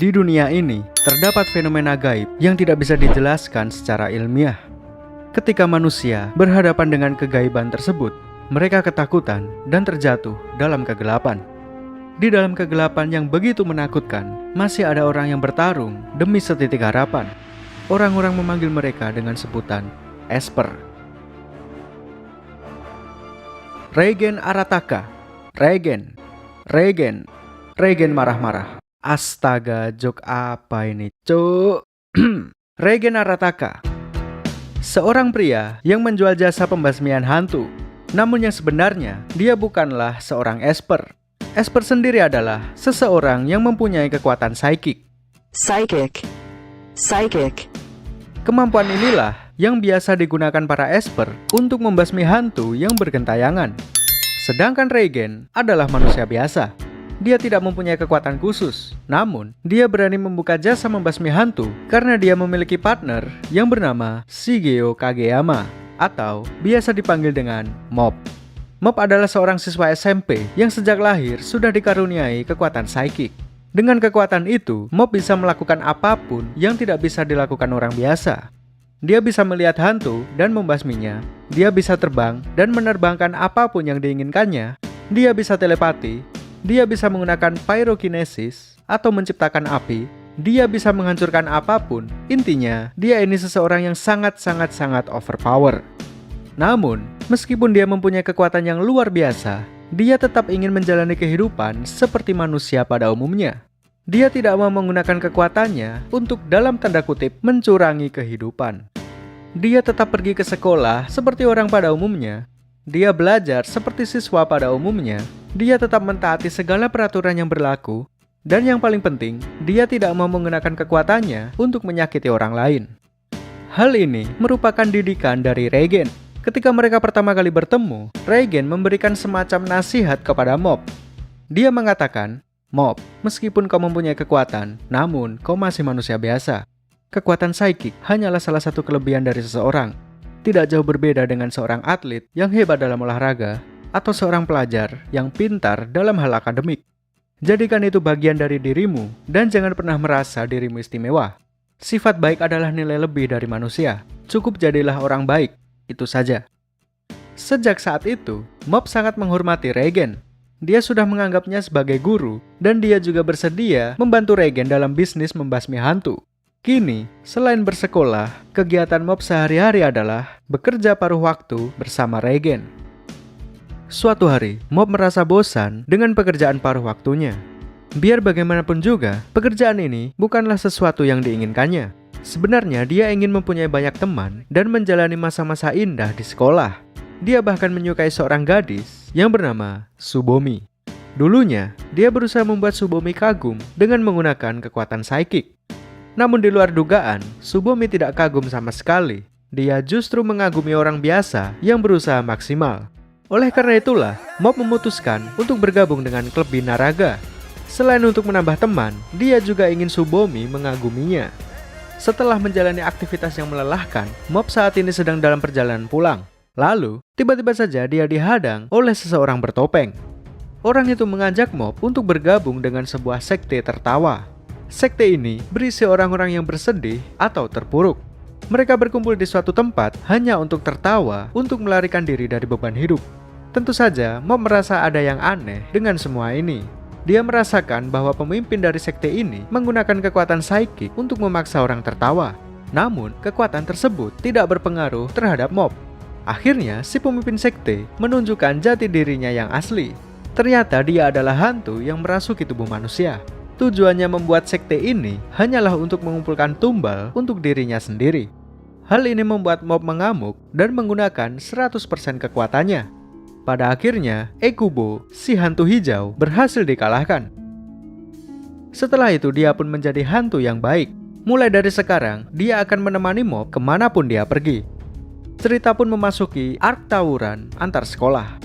Di dunia ini, terdapat fenomena gaib yang tidak bisa dijelaskan secara ilmiah. Ketika manusia berhadapan dengan kegaiban tersebut, mereka ketakutan dan terjatuh dalam kegelapan. Di dalam kegelapan yang begitu menakutkan, masih ada orang yang bertarung demi setitik harapan. Orang-orang memanggil mereka dengan sebutan Esper. Reigen Arataka. Reigen marah-marah. Astaga, jok apa ini, cuk? Reigen Arataka, seorang pria yang menjual jasa pembasmian hantu. Namun yang sebenarnya, dia bukanlah seorang Esper. Esper sendiri adalah seseorang yang mempunyai kekuatan psychic. Kemampuan inilah yang biasa digunakan para Esper untuk membasmi hantu yang bergentayangan. Sedangkan Reigen adalah manusia biasa. Dia tidak mempunyai kekuatan khusus, namun dia berani membuka jasa membasmi hantu karena dia memiliki partner yang bernama Shigeo Kageyama atau biasa dipanggil dengan Mob. Mob adalah seorang siswa SMP yang sejak lahir sudah dikaruniai kekuatan psychic. Dengan kekuatan itu, Mob bisa melakukan apapun yang tidak bisa dilakukan orang biasa. Dia bisa melihat hantu dan membasminya. Dia bisa terbang dan menerbangkan apapun yang diinginkannya. Dia bisa telepati. Dia bisa menggunakan pyrokinesis atau menciptakan api. Dia bisa menghancurkan apapun. Intinya, dia ini seseorang yang sangat overpower. Namun, meskipun dia mempunyai kekuatan yang luar biasa, dia tetap ingin menjalani kehidupan seperti manusia pada umumnya. Dia tidak mau menggunakan kekuatannya untuk dalam tanda kutip mencurangi kehidupan. Dia tetap pergi ke sekolah seperti orang pada umumnya. Dia belajar seperti siswa pada umumnya. Dia tetap mentaati segala peraturan yang berlaku. Dan yang paling penting, dia tidak mau menggunakan kekuatannya untuk menyakiti orang lain. Hal ini merupakan didikan dari Reigen. Ketika mereka pertama kali bertemu, Reigen memberikan semacam nasihat kepada Mob. Dia mengatakan, "Mob, meskipun kau mempunyai kekuatan, namun kau masih manusia biasa. Kekuatan psychic hanyalah salah satu kelebihan dari seseorang. Tidak jauh berbeda dengan seorang atlet yang hebat dalam olahraga atau seorang pelajar yang pintar dalam hal akademik. Jadikan itu bagian dari dirimu dan jangan pernah merasa dirimu istimewa. Sifat baik adalah nilai lebih dari manusia. Cukup jadilah orang baik, itu saja." Sejak saat itu, Mob sangat menghormati Reigen. Dia sudah menganggapnya sebagai guru dan dia juga bersedia membantu Reigen dalam bisnis membasmi hantu. Kini, selain bersekolah, kegiatan Mob sehari-hari adalah bekerja paruh waktu bersama Reigen. Suatu hari, Mob merasa bosan dengan pekerjaan paruh waktunya. Biar bagaimanapun juga, pekerjaan ini bukanlah sesuatu yang diinginkannya. Sebenarnya dia ingin mempunyai banyak teman dan menjalani masa-masa indah di sekolah. Dia bahkan menyukai seorang gadis yang bernama Tsubomi. Dulunya, dia berusaha membuat Tsubomi kagum dengan menggunakan kekuatan psychic. Namun di luar dugaan, Tsubomi tidak kagum sama sekali. Dia justru mengagumi orang biasa yang berusaha maksimal. Oleh karena itulah, Mob memutuskan untuk bergabung dengan klub binaraga. Selain untuk menambah teman, dia juga ingin Tsubomi mengaguminya. Setelah menjalani aktivitas yang melelahkan, Mob saat ini sedang dalam perjalanan pulang. Lalu, tiba-tiba saja dia dihadang oleh seseorang bertopeng. Orang itu mengajak Mob untuk bergabung dengan sebuah sekte tertawa. Sekte ini berisi orang-orang yang bersedih atau terpuruk. Mereka berkumpul di suatu tempat hanya untuk tertawa, untuk melarikan diri dari beban hidup. Tentu saja, Mob merasa ada yang aneh dengan semua ini. Dia merasakan bahwa pemimpin dari sekte ini menggunakan kekuatan psychic untuk memaksa orang tertawa. Namun, kekuatan tersebut tidak berpengaruh terhadap Mob. Akhirnya, si pemimpin sekte menunjukkan jati dirinya yang asli. Ternyata dia adalah hantu yang merasuki tubuh manusia. Tujuannya membuat sekte ini hanyalah untuk mengumpulkan tumbal untuk dirinya sendiri. Hal ini membuat Mob mengamuk dan menggunakan 100% kekuatannya. Pada akhirnya, Ekubo, si hantu hijau, berhasil dikalahkan. Setelah itu, dia pun menjadi hantu yang baik. Mulai dari sekarang, dia akan menemani Mob kemanapun dia pergi. Cerita pun memasuki arc tawuran antar sekolah.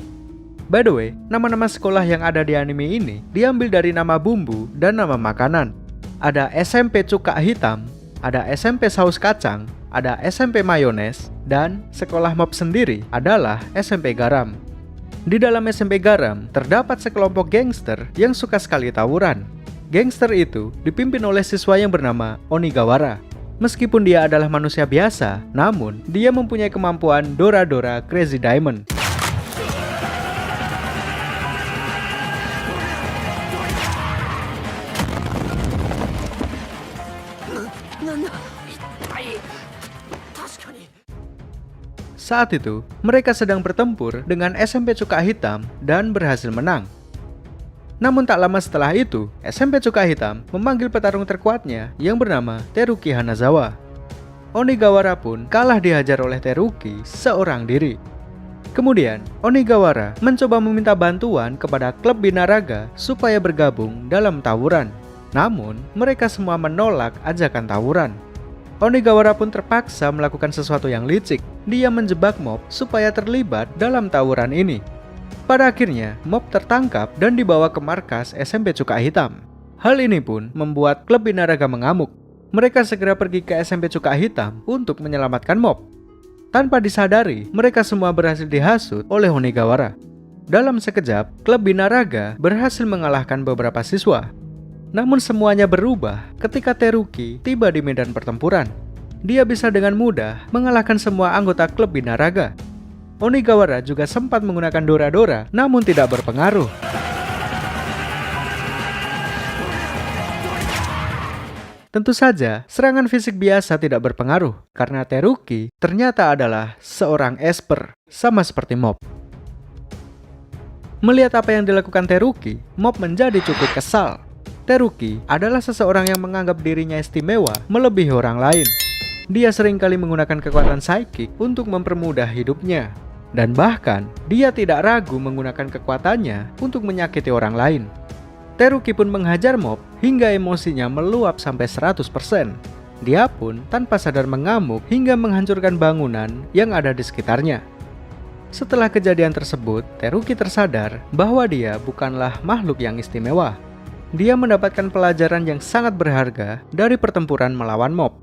By the way, nama-nama sekolah yang ada di anime ini diambil dari nama bumbu dan nama makanan. Ada SMP Cuka Hitam, ada SMP Saus Kacang, ada SMP Mayones, dan sekolah Mob sendiri adalah SMP Garam. Di dalam SMP Garam, terdapat sekelompok gangster yang suka sekali tawuran. Gangster itu dipimpin oleh siswa yang bernama Onigawara. Meskipun dia adalah manusia biasa, namun dia mempunyai kemampuan Dora Crazy Diamond. Saat itu, mereka sedang bertempur dengan SMP Cuka Hitam dan berhasil menang. Namun tak lama setelah itu, SMP Cuka Hitam memanggil petarung terkuatnya yang bernama Teruki Hanazawa. Onigawara pun kalah dihajar oleh Teruki seorang diri. Kemudian, Onigawara mencoba meminta bantuan kepada klub binaraga supaya bergabung dalam tawuran. Namun, mereka semua menolak ajakan tawuran. Onigawara pun terpaksa melakukan sesuatu yang licik. Dia menjebak mob supaya terlibat dalam tawuran ini. Pada akhirnya, mob tertangkap dan dibawa ke markas SMP Cuka Hitam. Hal ini pun membuat klub binaraga mengamuk. Mereka segera pergi ke SMP Cuka Hitam untuk menyelamatkan mob. Tanpa disadari, mereka semua berhasil dihasut oleh Onigawara. Dalam sekejap, klub binaraga berhasil mengalahkan beberapa siswa. Namun semuanya berubah ketika Teruki tiba di medan pertempuran. Dia bisa dengan mudah mengalahkan semua anggota klub binaraga. Onigawara juga sempat menggunakan Dora, namun tidak berpengaruh. Tentu saja, serangan fisik biasa tidak berpengaruh, karena Teruki ternyata adalah seorang esper, sama seperti mob. Melihat apa yang dilakukan Teruki, mob menjadi cukup kesal. Teruki adalah seseorang yang menganggap dirinya istimewa melebihi orang lain. Dia seringkali menggunakan kekuatan psychic untuk mempermudah hidupnya. Dan bahkan, dia tidak ragu menggunakan kekuatannya untuk menyakiti orang lain. Teruki pun menghajar mob hingga emosinya meluap sampai 100%. Dia pun tanpa sadar mengamuk hingga menghancurkan bangunan yang ada di sekitarnya. Setelah kejadian tersebut, Teruki tersadar bahwa dia bukanlah makhluk yang istimewa. Dia mendapatkan pelajaran yang sangat berharga dari pertempuran melawan mob.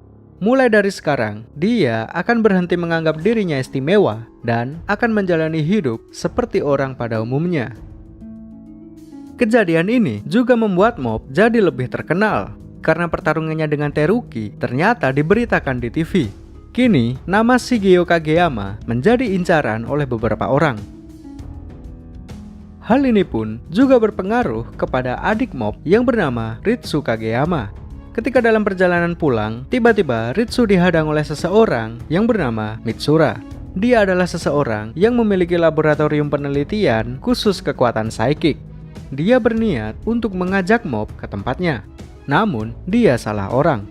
Mulai dari sekarang, dia akan berhenti menganggap dirinya istimewa dan akan menjalani hidup seperti orang pada umumnya. Kejadian ini juga membuat mob jadi lebih terkenal karena pertarungannya dengan Teruki ternyata diberitakan di TV. Kini, nama Shigeo Kageyama menjadi incaran oleh beberapa orang. Hal ini pun juga berpengaruh kepada adik mob yang bernama Ritsu Kageyama. Ketika dalam perjalanan pulang, tiba-tiba Ritsu dihadang oleh seseorang yang bernama Mitsura. Dia adalah seseorang yang memiliki laboratorium penelitian khusus kekuatan psychic. Dia berniat untuk mengajak mob ke tempatnya. Namun, dia salah orang.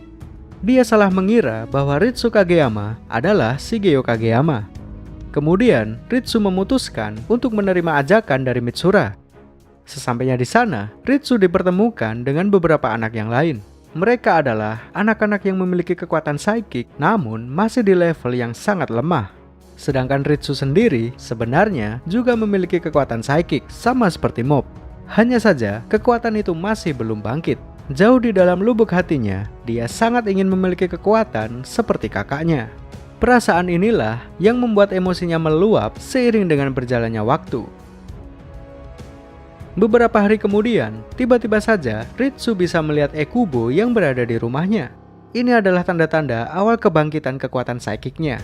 Dia salah mengira bahwa Ritsu Kageyama adalah Shigeo Kageyama. Kemudian, Ritsu memutuskan untuk menerima ajakan dari Mitsura. Sesampainya di sana, Ritsu dipertemukan dengan beberapa anak yang lain. Mereka adalah anak-anak yang memiliki kekuatan psychic, namun masih di level yang sangat lemah. Sedangkan Ritsu sendiri sebenarnya juga memiliki kekuatan psychic, sama seperti mob. Hanya saja, kekuatan itu masih belum bangkit. Jauh di dalam lubuk hatinya, dia sangat ingin memiliki kekuatan seperti kakaknya. Perasaan inilah yang membuat emosinya meluap seiring dengan berjalannya waktu. Beberapa hari kemudian, tiba-tiba saja Ritsu bisa melihat Ekubo yang berada di rumahnya. Ini adalah tanda-tanda awal kebangkitan kekuatan psikiknya.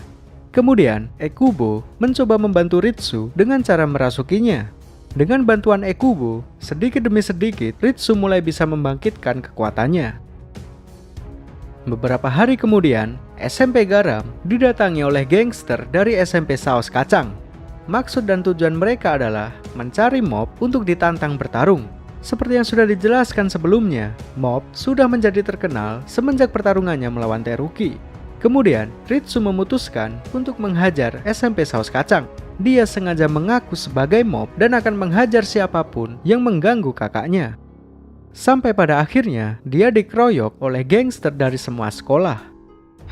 Kemudian, Ekubo mencoba membantu Ritsu dengan cara merasukinya. Dengan bantuan Ekubo, sedikit demi sedikit Ritsu mulai bisa membangkitkan kekuatannya. Beberapa hari kemudian, SMP Garam didatangi oleh gangster dari SMP Saus Kacang. Maksud dan tujuan mereka adalah mencari mob untuk ditantang bertarung. Seperti yang sudah dijelaskan sebelumnya, mob sudah menjadi terkenal semenjak pertarungannya melawan Teruki. Kemudian, Ritsu memutuskan untuk menghajar SMP Saus Kacang. Dia sengaja mengaku sebagai mob dan akan menghajar siapapun yang mengganggu kakaknya. Sampai pada akhirnya, dia dikeroyok oleh gangster dari semua sekolah.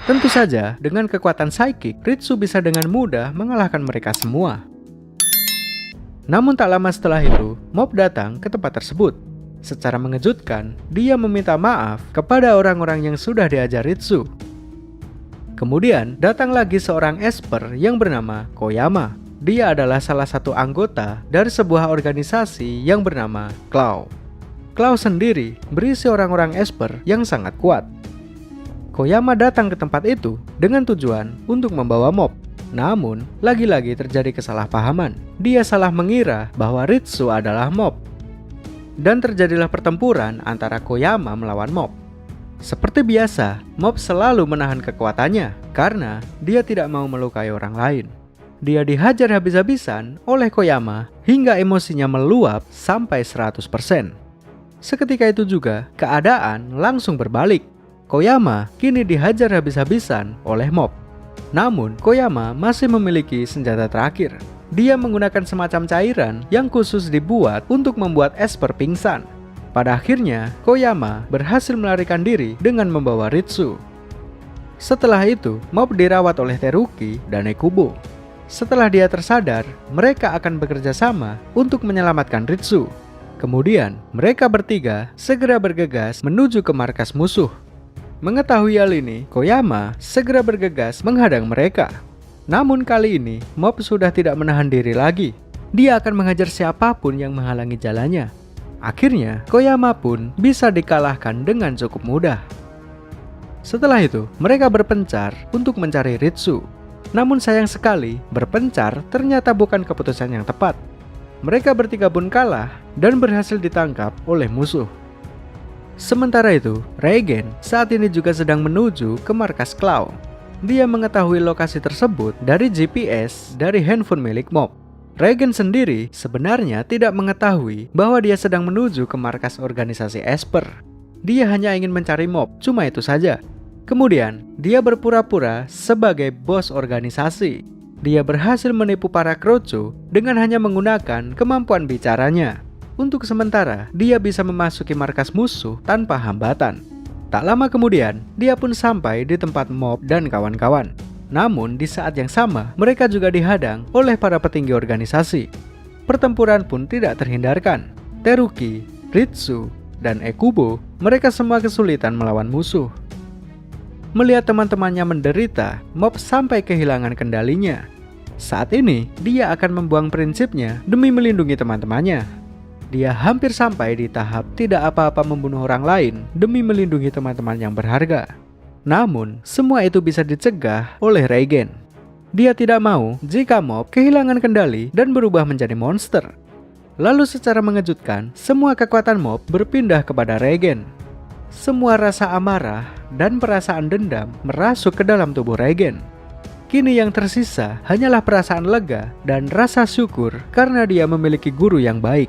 Tentu saja, dengan kekuatan psychic, Ritsu bisa dengan mudah mengalahkan mereka semua. Namun tak lama setelah itu, mob datang ke tempat tersebut. Secara mengejutkan, dia meminta maaf kepada orang-orang yang sudah diajar Ritsu. Kemudian, datang lagi seorang esper yang bernama Koyama. Dia adalah salah satu anggota dari sebuah organisasi yang bernama Claw. Claw sendiri berisi orang-orang Esper yang sangat kuat. Koyama datang ke tempat itu dengan tujuan untuk membawa mob. Namun, lagi-lagi terjadi kesalahpahaman. Dia salah mengira bahwa Ritsu adalah mob. Dan terjadilah pertempuran antara Koyama melawan mob. Seperti biasa, mob selalu menahan kekuatannya karena dia tidak mau melukai orang lain. Dia dihajar habis-habisan oleh Koyama hingga emosinya meluap sampai 100%. Seketika itu juga, keadaan langsung berbalik. Koyama kini dihajar habis-habisan oleh mob. Namun, Koyama masih memiliki senjata terakhir. Dia menggunakan semacam cairan yang khusus dibuat untuk membuat Esper pingsan. Pada akhirnya, Koyama berhasil melarikan diri dengan membawa Ritsu. Setelah itu, mob dirawat oleh Teruki dan Ekubo. Setelah dia tersadar, mereka akan bekerja sama untuk menyelamatkan Ritsu. Kemudian, mereka bertiga segera bergegas menuju ke markas musuh. Mengetahui hal ini, Koyama segera bergegas menghadang mereka. Namun kali ini, mob sudah tidak menahan diri lagi. Dia akan menghajar siapapun yang menghalangi jalannya. Akhirnya, Koyama pun bisa dikalahkan dengan cukup mudah. Setelah itu, mereka berpencar untuk mencari Ritsu. Namun sayang sekali, berpencar ternyata bukan keputusan yang tepat. Mereka bertiga pun kalah dan berhasil ditangkap oleh musuh. Sementara itu, Reigen saat ini juga sedang menuju ke markas Claw. Dia mengetahui lokasi tersebut dari GPS dari handphone milik mob. Reigen sendiri sebenarnya tidak mengetahui bahwa dia sedang menuju ke markas organisasi Esper. Dia hanya ingin mencari mob, cuma itu saja. Kemudian, dia berpura-pura sebagai bos organisasi. Dia berhasil menipu para Kroco dengan hanya menggunakan kemampuan bicaranya. Untuk sementara, dia bisa memasuki markas musuh tanpa hambatan. Tak lama kemudian, dia pun sampai di tempat mob dan kawan-kawan. Namun, di saat yang sama, mereka juga dihadang oleh para petinggi organisasi. Pertempuran pun tidak terhindarkan. Teruki, Ritsu, dan Ekubo, mereka semua kesulitan melawan musuh. Melihat teman-temannya menderita, mob sampai kehilangan kendalinya. Saat ini, dia akan membuang prinsipnya demi melindungi teman-temannya. Dia hampir sampai di tahap tidak apa-apa membunuh orang lain demi melindungi teman-teman yang berharga. Namun, semua itu bisa dicegah oleh Reigen. Dia tidak mau jika mob kehilangan kendali dan berubah menjadi monster. Lalu secara mengejutkan, semua kekuatan mob berpindah kepada Reigen. Semua rasa amarah dan perasaan dendam merasuk ke dalam tubuh Reigen. Kini yang tersisa hanyalah perasaan lega dan rasa syukur karena dia memiliki guru yang baik.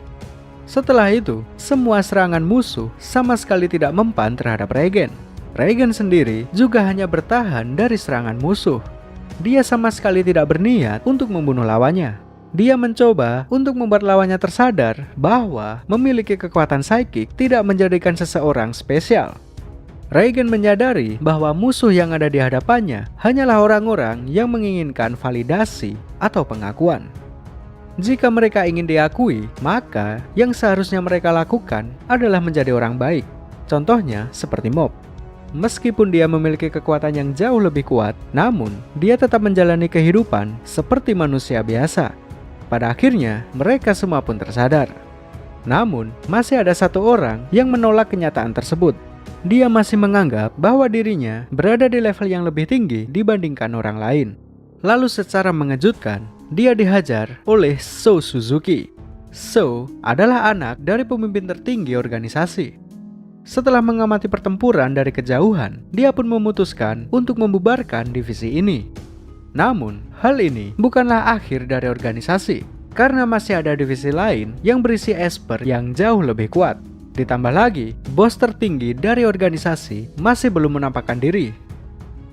Setelah itu, semua serangan musuh sama sekali tidak mempan terhadap Reigen. Reigen sendiri juga hanya bertahan dari serangan musuh. Dia sama sekali tidak berniat untuk membunuh lawannya. Dia mencoba untuk membuat lawannya tersadar bahwa memiliki kekuatan psikik tidak menjadikan seseorang spesial. Reigen menyadari bahwa musuh yang ada di hadapannya hanyalah orang-orang yang menginginkan validasi atau pengakuan. Jika mereka ingin diakui, maka yang seharusnya mereka lakukan adalah menjadi orang baik. Contohnya seperti mob. Meskipun dia memiliki kekuatan yang jauh lebih kuat, namun dia tetap menjalani kehidupan seperti manusia biasa. Pada akhirnya, mereka semua pun tersadar. Namun, masih ada satu orang yang menolak kenyataan tersebut. Dia masih menganggap bahwa dirinya berada di level yang lebih tinggi dibandingkan orang lain. Lalu secara mengejutkan, dia dihajar oleh So Suzuki. So adalah anak dari pemimpin tertinggi organisasi. Setelah mengamati pertempuran dari kejauhan, dia pun memutuskan untuk membubarkan divisi ini. Namun, hal ini bukanlah akhir dari organisasi, karena masih ada divisi lain yang berisi Esper yang jauh lebih kuat. Ditambah lagi, bos tertinggi dari organisasi masih belum menampakkan diri.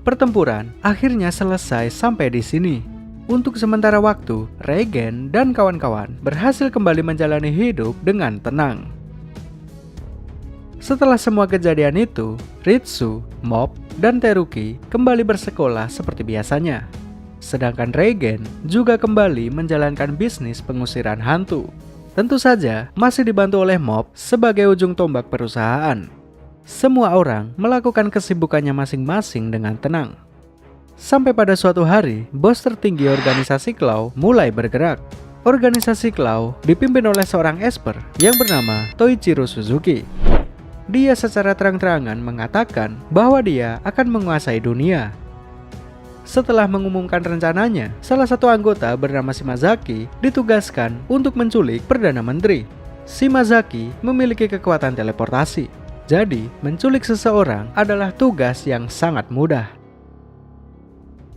Pertempuran akhirnya selesai sampai di sini. Untuk sementara waktu, Reigen dan kawan-kawan berhasil kembali menjalani hidup dengan tenang. Setelah semua kejadian itu, Ritsu, Mob, dan Teruki kembali bersekolah seperti biasanya. Sedangkan Reigen juga kembali menjalankan bisnis pengusiran hantu. Tentu saja masih dibantu oleh Mob sebagai ujung tombak perusahaan. Semua orang melakukan kesibukannya masing-masing dengan tenang. Sampai pada suatu hari, bos tertinggi organisasi Claw mulai bergerak. organisasi Claw dipimpin oleh seorang esper yang bernama Toichiro Suzuki. Dia secara terang-terangan mengatakan bahwa dia akan menguasai dunia. Setelah mengumumkan rencananya, salah satu anggota bernama Shimazaki ditugaskan untuk menculik Perdana Menteri. Shimazaki memiliki kekuatan teleportasi, jadi menculik seseorang adalah tugas yang sangat mudah.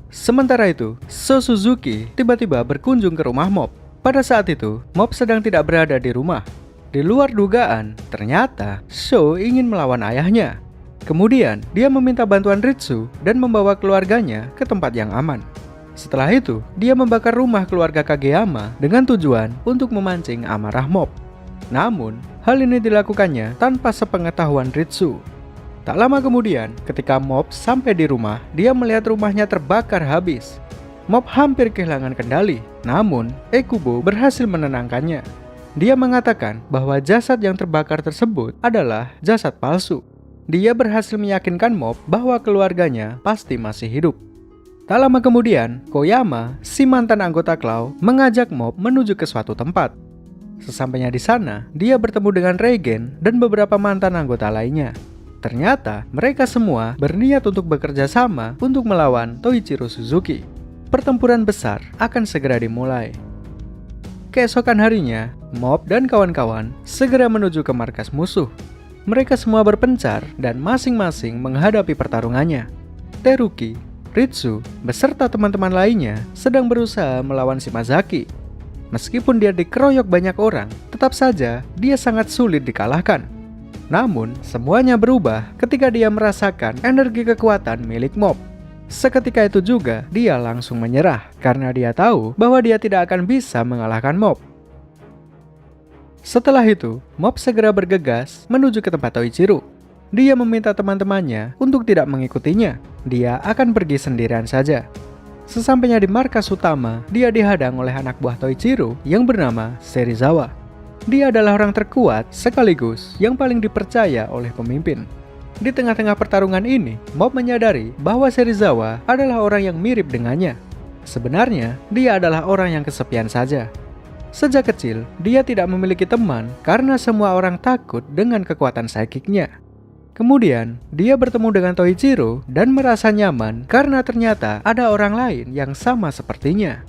Sementara itu, So Suzuki tiba-tiba berkunjung ke rumah Mob. Pada saat itu, Mob sedang tidak berada di rumah. Di luar dugaan, ternyata So ingin melawan ayahnya. Kemudian, dia meminta bantuan Ritsu dan membawa keluarganya ke tempat yang aman. Setelah itu, dia membakar rumah keluarga Kageyama dengan tujuan untuk memancing amarah Mob. Namun, hal ini dilakukannya tanpa sepengetahuan Ritsu. Tak lama kemudian, ketika Mob sampai di rumah, dia melihat rumahnya terbakar habis. Mob hampir kehilangan kendali, namun Ekubo berhasil menenangkannya. Dia mengatakan bahwa jasad yang terbakar tersebut adalah jasad palsu. Dia berhasil meyakinkan Mob bahwa keluarganya pasti masih hidup. Tak lama kemudian, Koyama, si mantan anggota Claw, mengajak Mob menuju ke suatu tempat. Sesampainya di sana, dia bertemu dengan Reigen dan beberapa mantan anggota lainnya. Ternyata, mereka semua berniat untuk bekerja sama untuk melawan Toichiro Suzuki. Pertempuran besar akan segera dimulai. Keesokan harinya, Mob dan kawan-kawan segera menuju ke markas musuh. Mereka semua berpencar dan masing-masing menghadapi pertarungannya. Teruki, Ritsu, beserta teman-teman lainnya sedang berusaha melawan Shimazaki. Meskipun dia dikeroyok banyak orang, tetap saja dia sangat sulit dikalahkan. Namun, semuanya berubah ketika dia merasakan energi kekuatan milik Mob. Seketika itu juga, dia langsung menyerah karena dia tahu bahwa dia tidak akan bisa mengalahkan Mob. Setelah itu, Mob segera bergegas menuju ke tempat Toichiro. Dia meminta teman-temannya untuk tidak mengikutinya. Dia akan pergi sendirian saja. Sesampainya di markas utama, dia dihadang oleh anak buah Toichiro yang bernama Serizawa. Dia adalah orang terkuat sekaligus yang paling dipercaya oleh pemimpin. Di tengah-tengah pertarungan ini, Mob menyadari bahwa Serizawa adalah orang yang mirip dengannya. Sebenarnya, dia adalah orang yang kesepian saja. Sejak kecil, dia tidak memiliki teman karena semua orang takut dengan kekuatan psychic-nya. Kemudian, dia bertemu dengan Toichiro dan merasa nyaman karena ternyata ada orang lain yang sama sepertinya.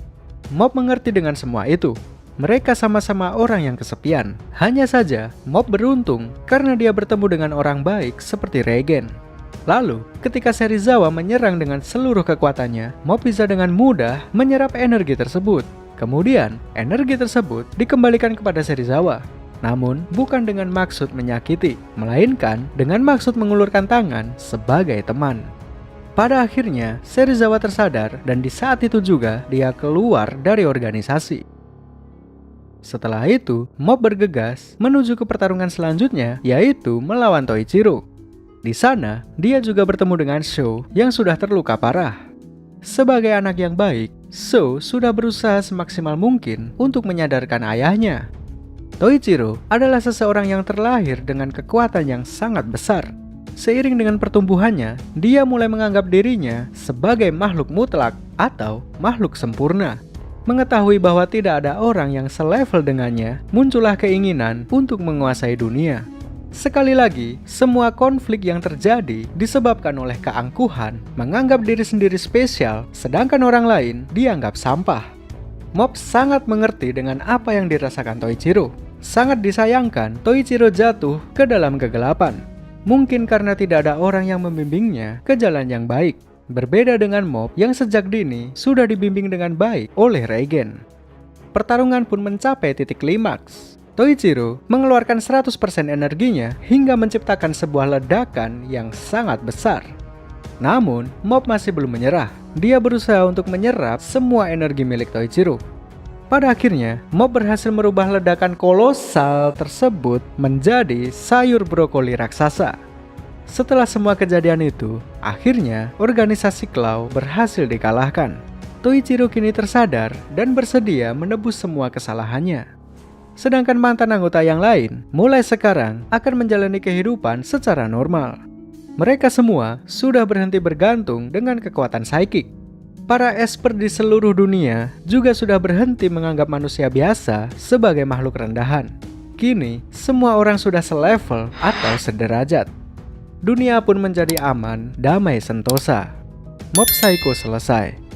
Mob mengerti dengan semua itu. Mereka sama-sama orang yang kesepian. Hanya saja, Mob beruntung karena dia bertemu dengan orang baik seperti Reigen. Lalu, ketika Serizawa menyerang dengan seluruh kekuatannya, Mob bisa dengan mudah menyerap energi tersebut. Kemudian, energi tersebut dikembalikan kepada Serizawa. Namun, bukan dengan maksud menyakiti, melainkan dengan maksud mengulurkan tangan sebagai teman. Pada akhirnya, Serizawa tersadar dan di saat itu juga dia keluar dari organisasi. Setelah itu, Mob bergegas menuju ke pertarungan selanjutnya, yaitu melawan Toichiro. Di sana, dia juga bertemu dengan Sho yang sudah terluka parah. Sebagai anak yang baik, Sho sudah berusaha semaksimal mungkin untuk menyadarkan ayahnya. Toichiro adalah seseorang yang terlahir dengan kekuatan yang sangat besar. Seiring dengan pertumbuhannya, dia mulai menganggap dirinya sebagai makhluk mutlak atau makhluk sempurna. Mengetahui bahwa tidak ada orang yang selevel dengannya, muncullah keinginan untuk menguasai dunia. Sekali lagi, semua konflik yang terjadi disebabkan oleh keangkuhan, menganggap diri sendiri spesial, sedangkan orang lain dianggap sampah. Mob sangat mengerti dengan apa yang dirasakan Toichiro. Sangat disayangkan Toichiro jatuh ke dalam kegelapan. Mungkin karena tidak ada orang yang membimbingnya ke jalan yang baik. Berbeda dengan Mob yang sejak dini sudah dibimbing dengan baik oleh Reigen. Pertarungan pun mencapai titik klimaks. Toichiro mengeluarkan 100% energinya hingga menciptakan sebuah ledakan yang sangat besar. Namun, Mob masih belum menyerah. Dia berusaha untuk menyerap semua energi milik Toichiro. Pada akhirnya, Mob berhasil merubah ledakan kolosal tersebut menjadi sayur brokoli raksasa. Setelah semua kejadian itu, akhirnya organisasi Claw berhasil dikalahkan. Toichiro kini tersadar dan bersedia menebus semua kesalahannya. Sedangkan mantan anggota yang lain mulai sekarang akan menjalani kehidupan secara normal. Mereka semua sudah berhenti bergantung dengan kekuatan psychic. Para esper di seluruh dunia juga sudah berhenti menganggap manusia biasa sebagai makhluk rendahan. Kini, semua orang sudah selevel atau sederajat. Dunia pun menjadi aman, damai sentosa. Mob Psycho selesai.